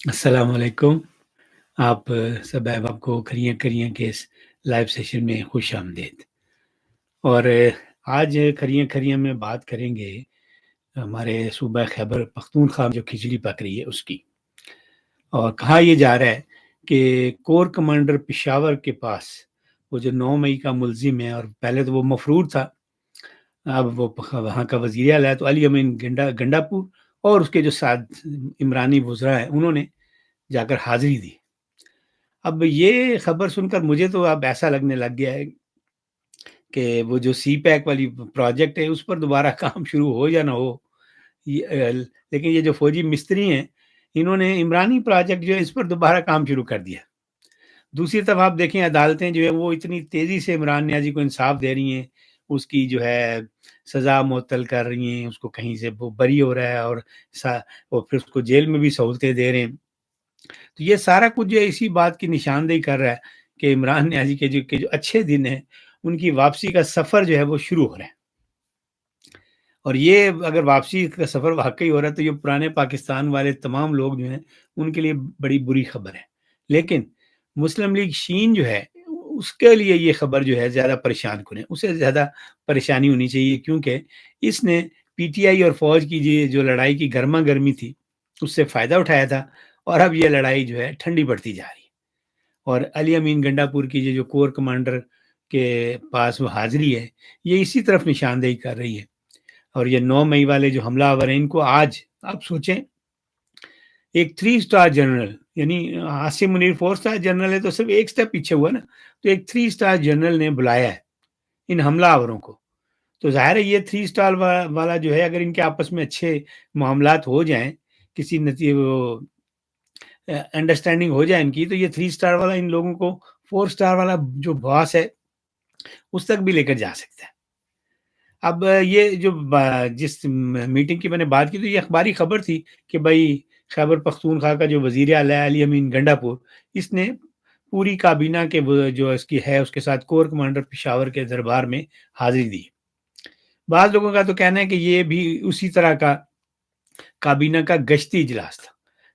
السلام علیکم۔ آپ سب احباب کو کھریاں کھریاں کے اس لائیو سیشن میں خوش آمدید۔ اور آج کھریاں کھریاں میں بات کریں گے ہمارے صوبہ خیبر پختونخوا جو کھچڑی پک رہی ہے اس کی، اور کہا یہ جا رہا ہے کہ کور کمانڈر پشاور کے پاس وہ جو 9 مئی کا ملزم ہے، اور پہلے تو وہ مفرور تھا، اب وہ وہاں کا وزیر اعلیٰ ہے، تو علی امین گنڈا پور اور اس کے جو ساتھ عمرانی وزراء ہیں انہوں نے جا کر حاضری دی۔ اب یہ خبر سن کر مجھے تو اب ایسا لگنے لگ گیا ہے کہ وہ جو سی پیک والی پروجیکٹ ہے اس پر دوبارہ کام شروع ہو یا نہ ہو، لیکن یہ جو فوجی مستری ہیں انہوں نے عمرانی پروجیکٹ جو ہے اس پر دوبارہ کام شروع کر دیا۔ دوسری طرف آپ دیکھیں عدالتیں جو ہے وہ اتنی تیزی سے عمران نیازی کو انصاف دے رہی ہیں، اس کی جو ہے سزا معطل کر رہی ہیں، اس کو کہیں سے وہ بری ہو رہا ہے، اور پھر اس کو جیل میں بھی سہولتیں دے رہے ہیں۔ تو یہ سارا کچھ جو ہے اسی بات کی نشاندہی کر رہا ہے کہ عمران نیازی کے جو اچھے دن ہیں ان کی واپسی کا سفر جو ہے وہ شروع ہو رہا ہے۔ اور یہ اگر واپسی کا سفر واقعی ہو رہا ہے تو یہ پرانے پاکستان والے تمام لوگ جو ہیں ان کے لیے بڑی بری خبر ہے، لیکن مسلم لیگ شین جو ہے اس کے لیے یہ خبر جو ہے زیادہ پریشان کن ہے، اسے زیادہ پریشانی ہونی چاہیے، کیونکہ اس نے پی ٹی آئی اور فوج کی جو لڑائی کی گرما گرمی تھی اس سے فائدہ اٹھایا تھا، اور اب یہ لڑائی جو ہے ٹھنڈی پڑتی جا رہی ہے۔ اور علی امین گنڈا پور کی جو کور کمانڈر کے پاس وہ حاضری ہے یہ اسی طرف نشاندہی کر رہی ہے۔ اور یہ 9 مئی والے جو حملہ آور ہیں ان کو آج آپ سوچیں، ایک 3 اسٹار جنرل، یعنی عاصم منیر 4 اسٹار جنرل ہے تو صرف ایک سٹیپ پیچھے ہوا نا، تو ایک 3 اسٹار جنرل نے بلایا ہے ان حملہ آوروں کو۔ تو ظاہر ہے یہ 3 اسٹار والا جو ہے اگر ان کے آپس میں اچھے معاملات ہو جائیں، کسی انڈرسٹینڈنگ ہو جائے ان کی، تو یہ 3 اسٹار والا ان لوگوں کو 4 اسٹار والا جو باس ہے اس تک بھی لے کر جا سکتا ہے۔ اب یہ جو جس میٹنگ کی میں نے بات کی تو یہ اخباری خبر تھی کہ بھائی خیبر پختونخوا کا جو وزیر اعلیٰ علی امین گنڈا پور، اس نے پوری کابینہ کے جو اس کی ہے اس کے ساتھ کور کمانڈر پشاور کے دربار میں حاضری دی۔ بعض لوگوں کا تو کہنا ہے کہ یہ بھی اسی طرح کا کابینہ کا گشتی اجلاس تھا،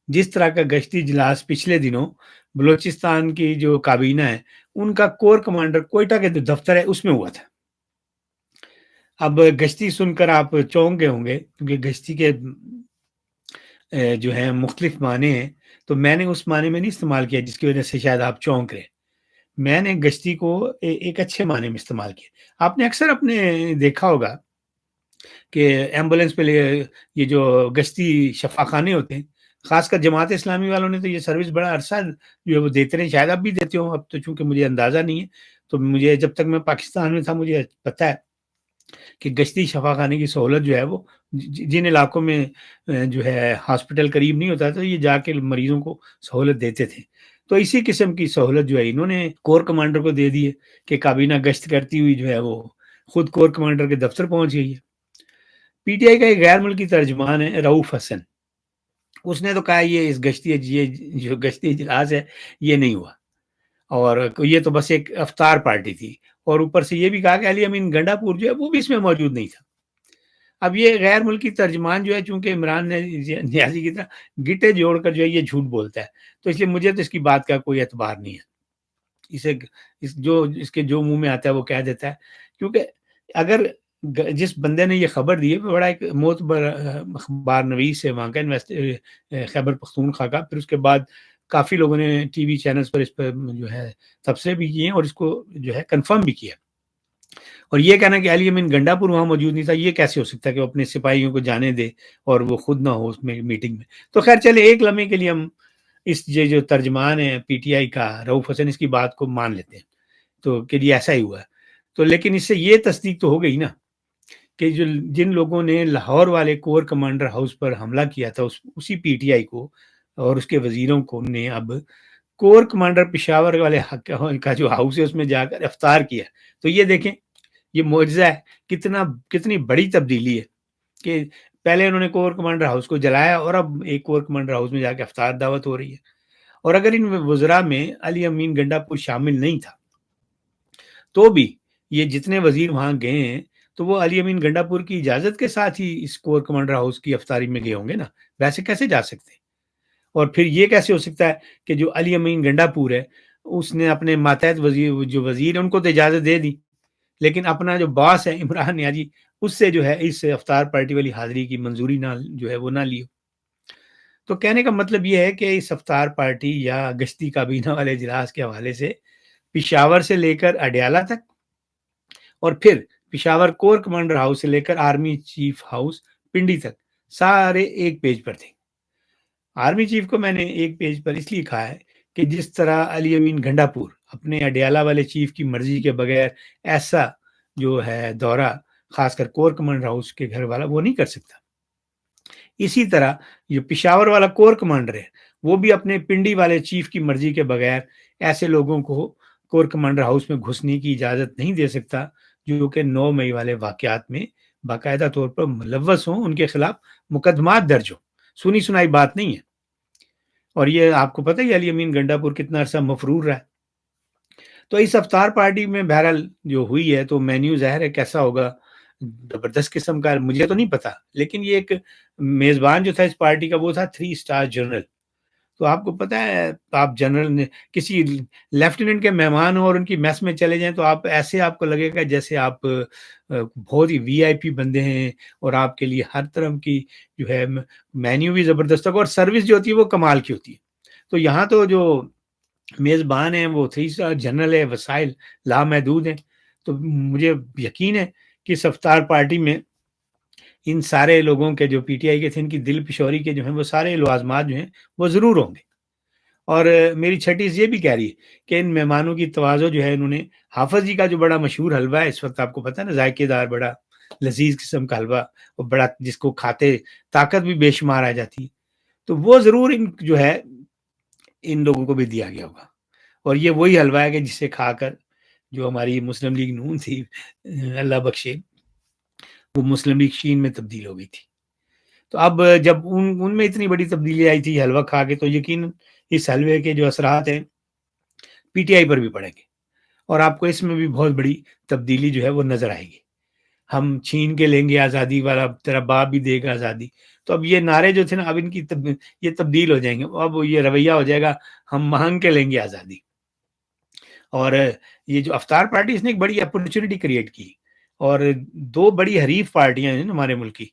جس طرح کا گشتی اجلاس پچھلے دنوں بلوچستان کی جو کابینہ ہے ان کا کور کمانڈر کوئٹہ کے جو دفتر ہے اس میں ہوا تھا۔ اب گشتی سن کر آپ چونک گئے ہوں گے، کیونکہ گشتی کے جو ہیں مختلف معنی ہیں، تو میں نے اس معنی میں نہیں استعمال کیا جس کی وجہ سے شاید آپ چونک رہے۔ میں نے گشتی کو ایک اچھے معنی میں استعمال کیا۔ آپ نے اکثر اپنے دیکھا ہوگا کہ ایمبولینس پہ یہ جو گشتی شفاخانے ہوتے ہیں، خاص کر جماعت اسلامی والوں نے تو یہ سروس بڑا عرصہ جو ہے وہ دیتے رہے، شاید اب بھی دیتے ہوں، اب تو چونکہ مجھے اندازہ نہیں ہے، تو مجھے جب تک میں پاکستان میں تھا مجھے پتہ ہے کہ گشتی شفاخانے کی سہولت جو ہے وہ جن علاقوں میں جو ہے ہاسپٹل قریب نہیں ہوتا تو یہ جا کے مریضوں کو سہولت دیتے تھے۔ تو اسی قسم کی سہولت جو ہے انہوں نے کور کمانڈر کو دے دی ہے کہ کابینہ گشت کرتی ہوئی جو ہے وہ خود کور کمانڈر کے دفتر پہنچ گئی ہے۔ پی ٹی آئی کا ایک غیر ملکی ترجمان ہے رؤف حسن، اس نے تو کہا یہ جو گشتی اجلاس ہے یہ نہیں ہوا، اور یہ تو بس ایک افطار پارٹی تھی، اور اوپر سے یہ بھی کہا کہ علی امین گنڈا پور جو ہے وہ بھی اس میں موجود نہیں تھا۔ اب یہ غیر ملکی ترجمان جو ہے چونکہ عمران نیازی کی طرح گٹے جوڑ کر جو ہے یہ جھوٹ بولتا ہے، تو اس لیے مجھے تو اس کی بات کا کوئی اعتبار نہیں ہے، اس کے جو منہ میں آتا ہے وہ کہہ دیتا ہے، کیونکہ اگر جس بندے نے یہ خبر دی ہے بڑا ایک معتبر اخبار نویس ہے وہاں کا خیبر پختونخوا کا، پھر اس کے بعد کافی لوگوں نے ٹی وی چینلز پر اس پر جو ہے تبصرے بھی کیے ہیں اور اس کو جو ہے کنفرم بھی کیا۔ اور یہ کہنا کہ علی امین گنڈا پور وہاں موجود نہیں تھا، یہ کیسے ہو سکتا ہے کہ وہ اپنے سپاہیوں کو جانے دے اور وہ خود نہ ہو اس میں میٹنگ میں۔ تو خیر چلے ایک لمحے کے لیے ہم اس یہ جو ترجمان ہے پی ٹی آئی کا رؤف حسن اس کی بات کو مان لیتے ہیں، تو کہ یہ ایسا ہی ہوا ہے، تو لیکن اس سے یہ تصدیق تو ہو گئی نا کہ جن لوگوں نے لاہور والے کور کمانڈر ہاؤس پر حملہ کیا تھا اسی پی ٹی آئی کو اور اس کے وزیروں کو نے اب کور کمانڈر پشاور والے کا جو ہاؤس ہے اس میں جا کر افطار کیا۔ تو یہ دیکھیں یہ معجزہ ہے، کتنی بڑی تبدیلی ہے کہ پہلے انہوں نے کور کمانڈر ہاؤس کو جلایا اور اب ایک کور کمانڈر ہاؤس میں جا کے افطار دعوت ہو رہی ہے۔ اور اگر ان وزراء میں علی امین گنڈا پور شامل نہیں تھا تو بھی یہ جتنے وزیر وہاں گئے ہیں تو وہ علی امین گنڈا پور کی اجازت کے ساتھ ہی اس کور کمانڈر ہاؤس کی افطاری میں گئے ہوں گے نا، ویسے کیسے جا سکتے ہیں؟ اور پھر یہ کیسے ہو سکتا ہے کہ جو علی امین گنڈا پور ہے اس نے اپنے ماتحت وزیر ہیں ان کو تو اجازت دے دی، لیکن اپنا جو باس ہے عمران نیازی اس سے جو ہے اس افطار پارٹی والی حاضری کی منظوری نہ جو ہے وہ نہ لی۔ تو کہنے کا مطلب یہ ہے کہ اس افطار پارٹی یا گشتی کابینہ والے اجلاس کے حوالے سے پشاور سے لے کر اڈیالہ تک، اور پھر پشاور کور کمانڈر ہاؤس سے لے کر آرمی چیف ہاؤس پنڈی تک سارے ایک پیج پر تھے۔ آرمی چیف کو میں نے ایک پیج پر اس لیے کہا ہے کہ جس طرح علی امین گنڈا پور اپنے اڈیالہ والے چیف کی مرضی کے بغیر ایسا جو ہے دورہ، خاص کر کور کمانڈر ہاؤس کے گھر والا، وہ نہیں کر سکتا، اسی طرح جو پشاور والا کور کمانڈر ہے وہ بھی اپنے پنڈی والے چیف کی مرضی کے بغیر ایسے لوگوں کو کور کمانڈر ہاؤس میں گھسنے کی اجازت نہیں دے سکتا جو کہ 9 مئی والے واقعات میں باقاعدہ طور پر ملوث ہوں، ان کے خلاف مقدمات درج ہوں، سنی سنائی بات نہیں ہے۔ اور یہ آپ کو پتہ ہی علی امین گنڈا پور کتنا عرصہ مفرور رہا ہے۔ تو اس افطار پارٹی میں بہرحال جو ہوئی ہے تو مینیو ظاہر ہے کیسا ہوگا، زبردست قسم کا، مجھے تو نہیں پتا، لیکن یہ ایک میزبان جو تھا اس پارٹی کا وہ تھا 3 اسٹار جنرل۔ تو آپ کو پتا ہے آپ جنرل نے کسی لیفٹیننٹ کے مہمان ہو اور ان کی میس میں چلے جائیں تو آپ ایسے آپ کو لگے گا جیسے آپ بہت ہی وی آئی پی بندے ہیں، اور آپ کے لیے ہر طرح کی جو ہے مینیو بھی زبردست ہوگا اور سروس جو ہوتی ہے وہ کمال کی ہوتی ہے۔ تو یہاں تو جو میزبان ہیں وہ 3 اسٹار جنرل ہے، وسائل لامحدود ہیں، تو مجھے یقین ہے کہ اس افطار پارٹی میں ان سارے لوگوں کے جو پی ٹی آئی کے تھے ان کی دل پشوری کے جو ہیں وہ سارے لوازمات جو ہیں وہ ضرور ہوں گے۔ اور میری چھٹیز یہ بھی کہہ رہی ہے کہ ان مہمانوں کی تواضع جو ہے انہوں نے حافظ جی کا جو بڑا مشہور حلوہ ہے اس وقت، آپ کو پتہ ہے نا، ذائقے دار بڑا لذیذ قسم کا حلوہ، اور بڑا جس کو کھاتے طاقت بھی بے شمار آ جاتی ہے، تو وہ ضرور ان جو ہے ان لوگوں کو بھی دیا گیا ہوگا۔ اور یہ وہی حلوہ ہے کہ جسے کھا کر جو ہماری مسلم لیگ نون تھی، اللہ بخشے، وہ مسلم لیگ شین میں تبدیل ہو گئی تھی۔ تو اب جب ان میں اتنی بڑی تبدیلی آئی تھی حلوہ کھا کے، تو یقیناً اس حلوے کے جو اثرات ہیں پی ٹی آئی پر بھی پڑیں گے، اور آپ کو اس میں بھی بہت بڑی تبدیلی جو ہے وہ نظر آئے گی۔ ہم چھین کے لیں گے آزادی والا، تیرا باپ بھی دے گا آزادی، تو اب یہ نعرے جو تھے نا اب ان کی یہ تبدیل ہو جائیں گے، اب یہ رویہ ہو جائے گا ہم مانگ کے لیں گے آزادی۔ اور یہ جو افطار پارٹی اس نے ایک بڑی اپرچونٹی کریٹ کی، اور 2 بڑی حریف پارٹیاں ہیں ہمارے ملک کی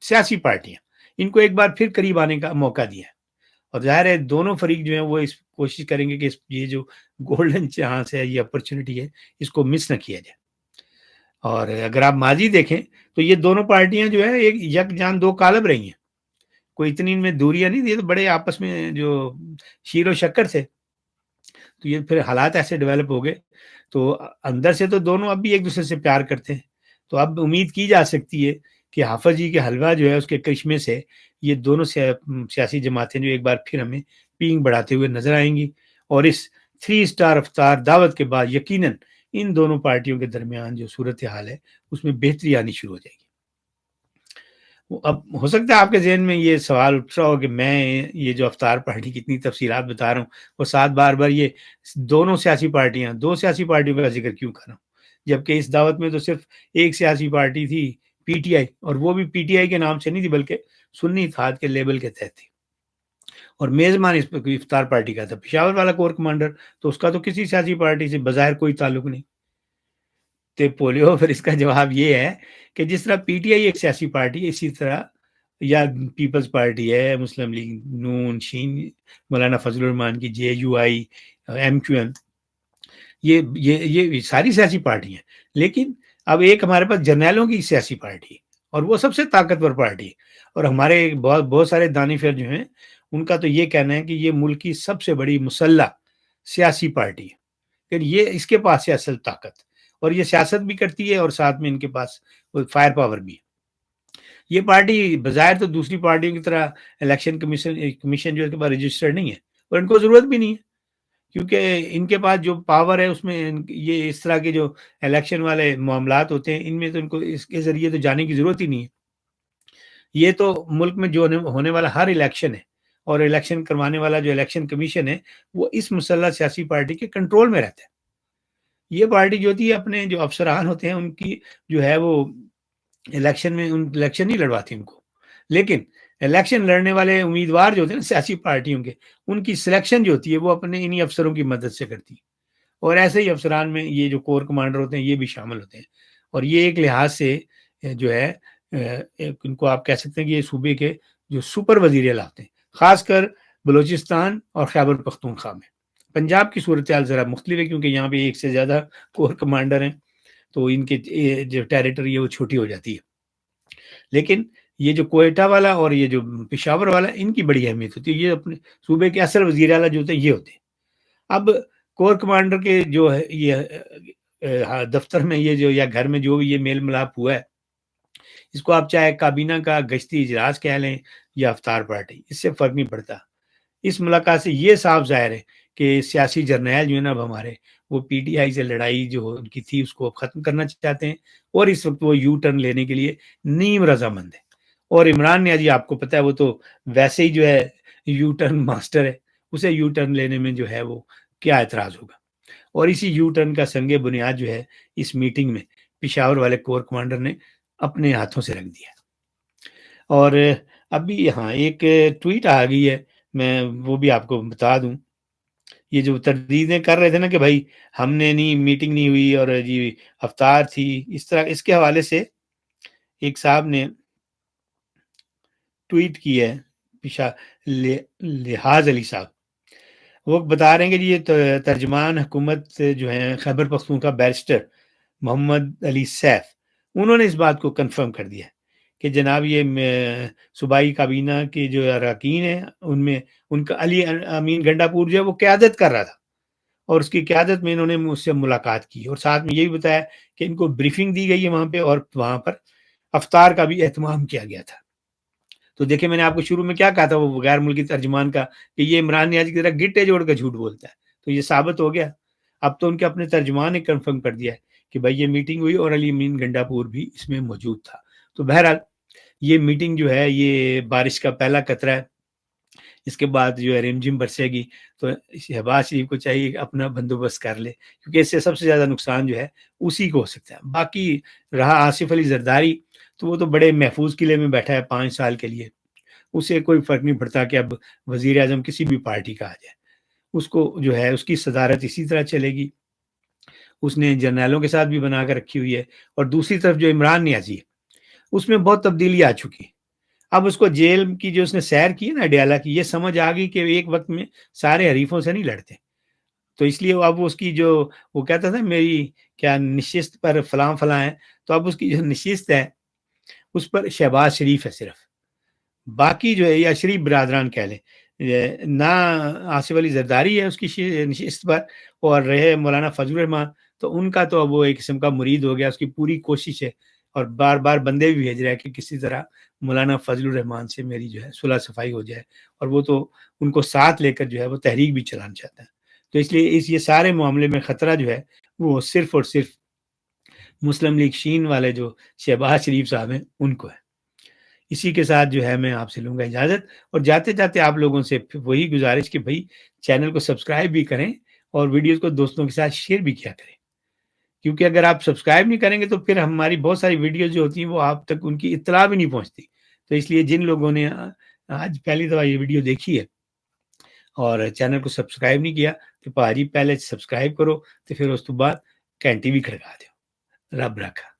سیاسی پارٹیاں، ان کو ایک بار پھر قریب آنے کا موقع دیا ہے، اور ظاہر ہے دونوں فریق جو ہیں وہ اس کوشش کریں گے کہ یہ جو گولڈن چانس ہے، یہ اپرچونٹی ہے، اس کو مس نہ کیا جائے۔ اور اگر آپ ماضی دیکھیں تو یہ دونوں پارٹیاں جو ہے ایک یک جان دو کالب رہی ہیں، کوئی اتنی ان میں دوریاں نہیں تھی، تو بڑے آپس میں جو شیر و شکر تھے، تو یہ پھر حالات ایسے ڈیولپ ہو گئے، تو اندر سے تو دونوں اب بھی ایک دوسرے سے پیار کرتے ہیں۔ تو اب امید کی جا سکتی ہے کہ حافظ جی کے حلوہ جو ہے اس کے کرشمے سے یہ دونوں سیاسی جماعتیں جو ایک بار پھر ہمیں پینگ بڑھاتے ہوئے نظر آئیں گی، اور اس 3 اسٹار افطار دعوت کے بعد یقیناً ان دونوں پارٹیوں کے درمیان جو صورتحال ہے اس میں بہتری آنی شروع ہو جائے گی۔ اب ہو سکتا ہے آپ کے ذہن میں یہ سوال اٹھ رہا ہو کہ میں یہ جو افطار پارٹی کی اتنی تفصیلات بتا رہا ہوں اور ساتھ بار بار یہ دو سیاسی پارٹیوں کا ذکر کیوں کر رہا ہوں، جبکہ اس دعوت میں تو صرف ایک سیاسی پارٹی تھی، پی ٹی آئی، اور وہ بھی پی ٹی آئی کے نام سے نہیں تھی بلکہ سنی اتحاد کے لیبل کے تحت تھی، اور میزبان اس افطار پارٹی کا تھا پشاور والا کور کمانڈر، تو اس کا تو کسی سیاسی پارٹی سے بظاہر کوئی تعلق نہیں۔ تو پولیو پھر اس کا جواب یہ ہے کہ جس طرح پی ٹی آئی ایک سیاسی پارٹی ہے، اسی طرح یا پیپلز پارٹی ہے، مسلم لیگ نون شین، مولانا فضل الرحمان کی J U I, M Q M, یہ ساری سیاسی پارٹی ہیں، لیکن اب ایک ہمارے پاس جرنیلوں کی سیاسی پارٹی ہے، اور وہ سب سے طاقتور پارٹی ہے، اور ہمارے بہت سارے دانشور جو ہیں ان کا تو یہ کہنا ہے کہ یہ ملک کی سب سے بڑی مسلح سیاسی پارٹی ہے، پھر یہ اس کے پاس ہے اصل طاقت، اور یہ سیاست بھی کرتی ہے اور ساتھ میں ان کے پاس فائر پاور بھی ہے۔ یہ پارٹی بظاہر تو دوسری پارٹیوں کی طرح الیکشن کمیشن جو ہے اس کے پاس رجسٹرڈ نہیں ہے، اور ان کو ضرورت بھی نہیں ہے، کیونکہ ان کے پاس جو پاور ہے اس میں یہ اس طرح کے جو الیکشن والے معاملات ہوتے ہیں ان میں تو ان کو اس کے ذریعے تو جانے کی ضرورت ہی نہیں ہے۔ یہ تو ملک میں جو ہونے والا ہر الیکشن ہے اور الیکشن کروانے والا جو الیکشن کمیشن ہے وہ اس مسلح سیاسی پارٹی کے کنٹرول میں رہتا ہے۔ یہ پارٹی جو ہوتی ہے اپنے جو افسران ہوتے ہیں ان کی جو ہے وہ الیکشن نہیں لڑواتی ان کو، لیکن الیکشن لڑنے والے امیدوار جو ہوتے ہیں نا سیاسی پارٹیوں کے، ان کی سلیکشن جو ہوتی ہے وہ اپنے انہی افسروں کی مدد سے کرتی ہے، اور ایسے ہی افسران میں یہ جو کور کمانڈر ہوتے ہیں یہ بھی شامل ہوتے ہیں، اور یہ ایک لحاظ سے جو ہے ان کو آپ کہہ سکتے ہیں کہ یہ صوبے کے جو سپر وزیر اعلیٰ ہوتے ہیں، خاص کر بلوچستان اور خیبر پختونخوا میں۔ پنجاب کی صورتحال ذرا مختلف ہے کیونکہ یہاں پہ ایک سے زیادہ کور کمانڈر ہیں، تو ان کے جو ٹیریٹری ہے وہ چھوٹی ہو جاتی ہے، لیکن یہ جو کوئٹہ والا اور یہ جو پشاور والا ان کی بڑی اہمیت ہوتی ہے، یہ اپنے صوبے کے اصل وزیر اعلیٰ جو ہوتے ہیں یہ ہوتے ہیں۔ اب کور کمانڈر کے جو ہے یہ دفتر میں یہ جو یا گھر میں جو بھی یہ میل ملاپ ہوا ہے، اس کو آپ چاہے کابینہ کا گشتی اجلاس کہہ لیں یا افطار پارٹی، اس سے فرق نہیں پڑتا۔ اس ملاقات سے یہ صاف ظاہر ہے کہ سیاسی جرنیل جو ہے نا اب ہمارے، وہ پی ٹی آئی سے لڑائی جو ان کی تھی اس کو ختم کرنا چاہتے ہیں، اور اس وقت وہ یو ٹرن لینے کے لیے نیم رضامند ہے۔ اور عمران نیازی آپ کو پتہ ہے وہ تو ویسے ہی جو ہے یو ٹرن ماسٹر ہے، اسے یو ٹرن لینے میں جو ہے وہ کیا اعتراض ہوگا، اور اسی یو ٹرن کا سنگ بنیاد جو ہے اس میٹنگ میں پشاور والے کور کمانڈر نے اپنے ہاتھوں سے رکھ دیا۔ اور ابھی یہاں ایک ٹویٹ آ گئی ہے، میں وہ بھی آپ کو بتا دوں۔ یہ جو تردیدیں کر رہے تھے نا کہ بھائی ہم نے نہیں، میٹنگ نہیں ہوئی اور جی افطار تھی، اس طرح اس کے حوالے سے ایک صاحب نے ٹویٹ کی ہے، لحاظ علی صاحب، وہ بتا رہے ہیں کہ جی یہ ترجمان حکومت جو ہیں خیبر پختونخوا بیرسٹر محمد علی سیف، انہوں نے اس بات کو کنفرم کر دیا کہ جناب یہ صوبائی کابینہ کے جو اراکین ہیں ان میں ان کا علی امین گنڈا پور جو ہے وہ قیادت کر رہا تھا، اور اس کی قیادت میں انہوں نے مجھ سے ملاقات کی، اور ساتھ میں یہ بھی بتایا کہ ان کو بریفنگ دی گئی ہے وہاں پہ، اور وہاں پر افطار کا بھی اہتمام کیا گیا تھا۔ تو دیکھیں میں نے آپ کو شروع میں کیا کہا تھا وہ غیر ملکی ترجمان کا کہ یہ عمران نیازی کی طرح گٹے جوڑ کے جھوٹ بولتا ہے، تو یہ ثابت ہو گیا۔ اب تو ان کے اپنے ترجمان نے کنفرم کر دیا ہے کہ بھائی یہ میٹنگ ہوئی اور علی امین گنڈا پور بھی اس میں موجود تھا۔ تو بہرحال یہ میٹنگ جو ہے یہ بارش کا پہلا قطرہ ہے، اس کے بعد جو ہے رمجم برسے گی، تو شہباز شریف کو چاہیے کہ اپنا بندوبست کر لے، کیونکہ اس سے سب سے زیادہ نقصان جو ہے اسی کو ہو سکتا ہے۔ باقی رہا آصف علی زرداری، تو وہ تو بڑے محفوظ قلعے میں بیٹھا ہے 5 سال کے لیے، اسے کوئی فرق نہیں پڑتا کہ اب وزیر اعظم کسی بھی پارٹی کا آ جائے، اس کو جو ہے اس کی صدارت اسی طرح چلے گی، اس نے جرنیلوں کے ساتھ بھی بنا کر رکھی ہوئی ہے۔ اور دوسری طرف جو عمران نیازی ہے اس میں بہت تبدیلی آ چکی ہے، اب اس کو جیل کی جو اس نے سیر کی ہے نا اڈیالہ کی، یہ سمجھ آ گئی کہ ایک وقت میں سارے حریفوں سے نہیں لڑتے، تو اس لیے اب اس کی جو وہ کہتا تھا میری کیا نشست پر فلاں فلاں ہے، تو اب اس کی جو نشست ہے اس پر شہباز شریف ہے صرف، باقی جو ہے یا شریف برادران کہہ لیں، نہ آصف علی زرداری ہے اس کی نشست پر، اور رہے مولانا فضل الرحمان، تو ان کا تو اب وہ ایک قسم کا مرید ہو گیا، اس کی پوری کوشش ہے اور بار بار بندے بھی بھیج رہا ہے کہ کسی طرح مولانا فضل الرحمان سے میری جو ہے صلح صفائی ہو جائے، اور وہ تو ان کو ساتھ لے کر جو ہے وہ تحریک بھی چلانا چاہتا ہے۔ تو اس لیے یہ سارے معاملے میں خطرہ جو ہے وہ صرف اور صرف مسلم لیگ شین والے جو شہباز شریف صاحب ہیں ان کو ہے۔ اسی کے ساتھ جو ہے میں آپ سے لوں گا اجازت، اور جاتے جاتے آپ لوگوں سے وہی گزارش کہ بھائی چینل کو سبسکرائب بھی کریں اور ویڈیوز کو دوستوں کے ساتھ شیئر بھی کیا کریں، کیونکہ اگر آپ سبسکرائب نہیں کریں گے تو پھر ہماری بہت ساری ویڈیوز جو ہوتی ہیں وہ آپ تک ان کی اطلاع بھی نہیں پہنچتی۔ تو اس لیے جن لوگوں نے آج پہلی دفعہ یہ ویڈیو دیکھی ہے اور چینل کو سبسکرائب نہیں کیا تو پہلے سبسکرائب کرو، تو پھر اس کے بعد گھنٹی بھی کھڑکا دو۔ رب رکھا۔